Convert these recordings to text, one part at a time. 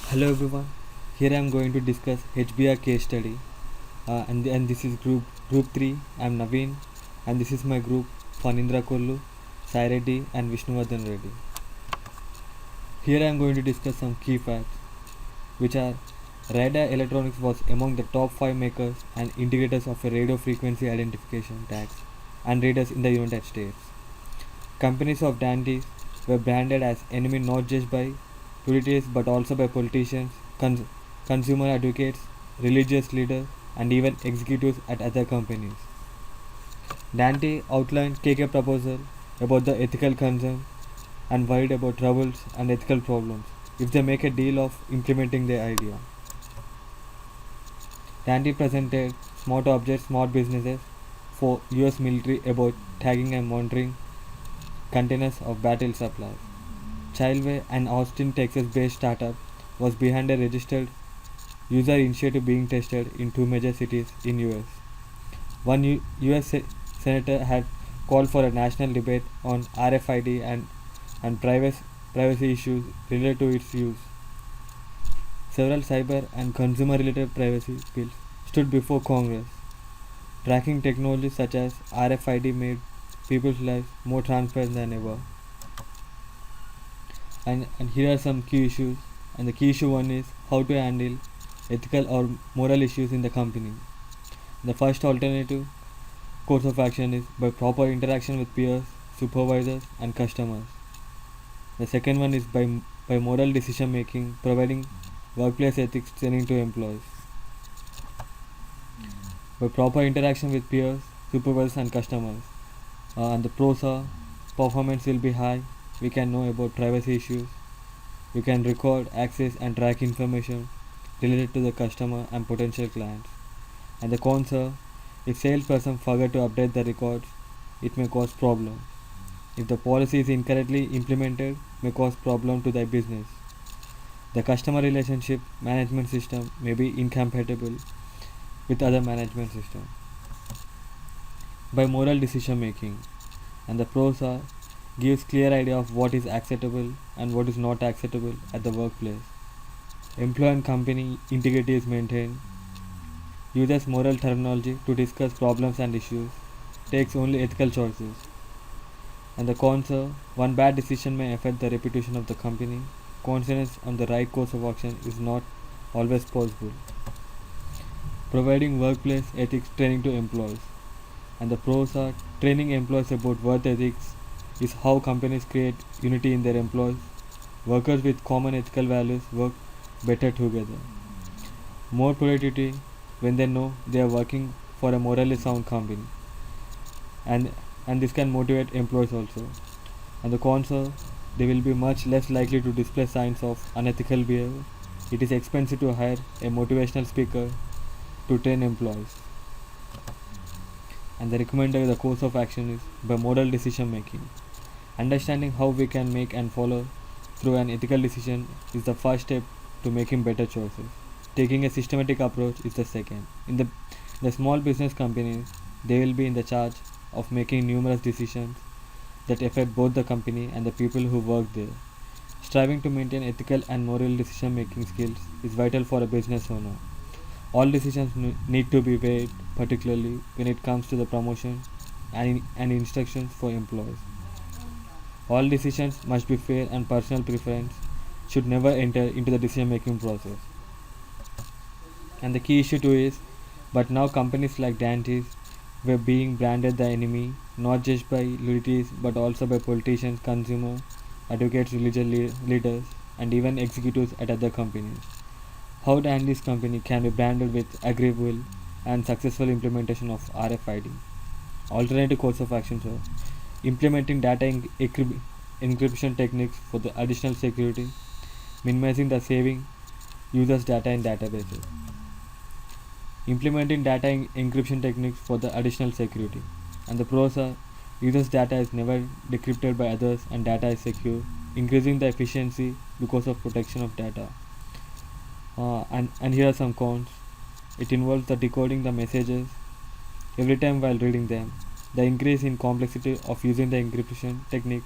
Hello everyone. Here I am going to discuss HBR case study, and this is group 3. I am Naveen, and this is my group Fanindra Kollu, Sai Reddy, and Vishnuvardhan Reddy. Here I am going to discuss some key facts, which are Radar Electronics was among the top 5 makers and integrators of a radio frequency identification tags and radars in the United States. Companies of Dantes were branded as enemy not just by utilities but also by politicians, consumer advocates, religious leaders, and even executives at other companies. Dante outlined KK proposal about the ethical concern and worried about troubles and ethical problems if they make a deal of implementing their idea. Dante presented smart objects, smart businesses for US military about tagging and monitoring containers of battle supplies. Childway, an Austin, Texas based startup, was behind a registered user initiative being tested in two major cities in US. One US senator had called for a national debate on RFID and privacy issues related to its use. Several cyber and consumer related privacy bills stood before Congress. Tracking technologies such as RFID made people's lives more transparent than ever. And here are some key issues. And the key issue one is how to handle ethical or moral issues in the company. The first alternative course of action is by proper interaction with peers, supervisors, and customers. The second one is by moral decision making, providing workplace ethics training to employees. By proper interaction with peers, supervisors, and customers. And the pros are performance will be high, we can know about privacy issues, we can record, access, and track information related to the customer and potential clients. And the cons are if salesperson forget to update the records, it may cause problem. If the policy is incorrectly implemented, may cause problem to their business. The customer relationship management system may be incompatible with other management system. By moral decision making, and the pros are gives clear idea of what is acceptable and what is not acceptable at the workplace. Employee and company integrity is maintained. Uses moral terminology to discuss problems and issues. Takes only ethical choices. And the cons are one bad decision may affect the reputation of the company. Confidence on the right course of action is not always possible. Providing workplace ethics training to employees. And the pros are training employees about work ethics is how companies create unity in their employees. Workers with common ethical values work better together. More productivity when they know they are working for a morally sound company. And and this can motivate employees also. And the cons are they will be much less likely to display signs of unethical behavior. It is expensive to hire a motivational speaker to train employees. And the recommended the course of action is by moral decision making. Understanding how we can make and follow through an ethical decision is the first step to making better choices. Taking a systematic approach is the second. In the small business companies, they will be in the charge of making numerous decisions that affect both the company and the people who work there. Striving to maintain ethical and moral decision making skills is vital for a business owner. All decisions need to be weighed, particularly when it comes to the promotion and instructions for employees. All decisions must be fair and personal preference should never enter into the decision making process. And the key issue too is, but now companies like Dantes were being branded the enemy not just by utilities but also by politicians, consumer advocates, religious leaders, and even executives at other companies. How Dantes company can be branded with agreeable and successful implementation of RFID. Alternative course of action are implementing data encryption techniques for the additional security, minimizing the saving users' data in databases. Implementing data encryption techniques for the additional security. And the pros are users' data is never decrypted by others and data is secure, increasing the efficiency because of protection of data. And here are some cons. It involves the decoding the messages every time while reading them. The increase in complexity of using the encryption techniques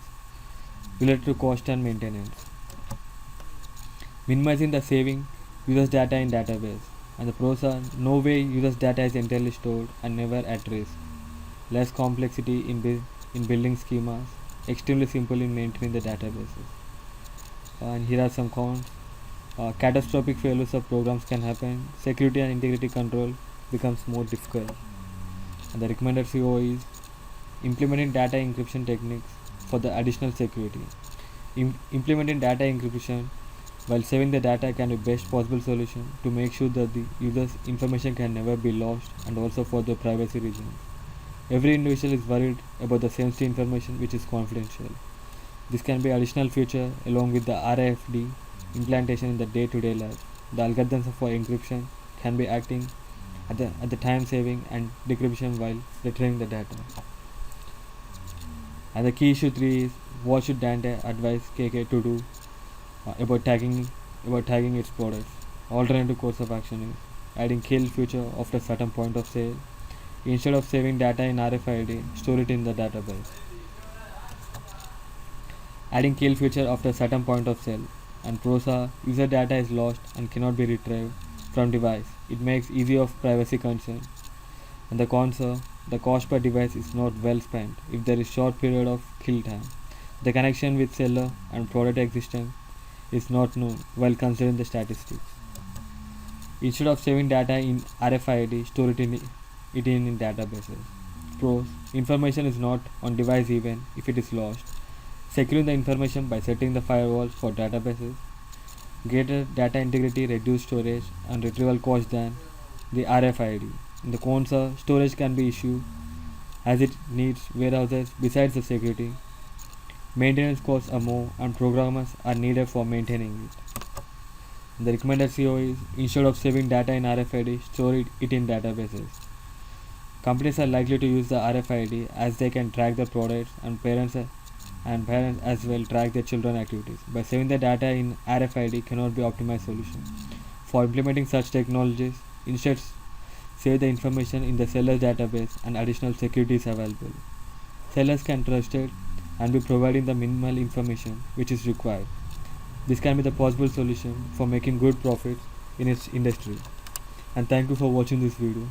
related to cost and maintenance. Minimizing the saving users data in database. And the pros are no way users data is entirely stored and never at risk. Less complexity in building schemas. Extremely simple in maintaining the databases. And here are some cons. Catastrophic failures of programs can happen. Security and integrity control becomes more difficult. And the recommended CO is implementing data encryption techniques for the additional security. Implementing data encryption while saving the data can be best possible solution to make sure that the user's information can never be lost, and also for the privacy reasons. Every individual is worried about the sensitive information which is confidential. This can be additional feature along with the RFID implantation in the day-to-day life. The algorithms for encryption can be acting at the time saving and decryption while retrieving the data. And the key issue 3 is what should Dante advise KK to do about tagging its products. Alternative course of action is adding kill feature after certain point of sale. Instead of saving data in RFID, store it in the database. Adding kill feature after certain point of sale. And pros are user data is lost and cannot be retrieved from device. It makes easy of privacy concern. And the cons are the cost per device is not well spent if there is short period of kill time. The connection with seller and product existence is not known while considering the statistics. Instead of saving data in RFID, store it in databases. Pros: information is not on device even if it is lost. Securing the information by setting the firewalls for databases. Greater data integrity, reduced storage and retrieval cost than the RFID. The cons are storage can be issue as it needs warehouses besides the security. Maintenance costs are more and programmers are needed for maintaining it. The recommended CO is instead of saving data in RFID, store it in databases. Companies are likely to use the RFID as they can track their products, and parents as well track their children activities. By saving the data in RFID cannot be optimized solution. For implementing such technologies, instead save the information in the seller's database and additional security is available. Sellers can trust it and be providing the minimal information which is required. This can be the possible solution for making good profits in its industry. And thank you for watching this video.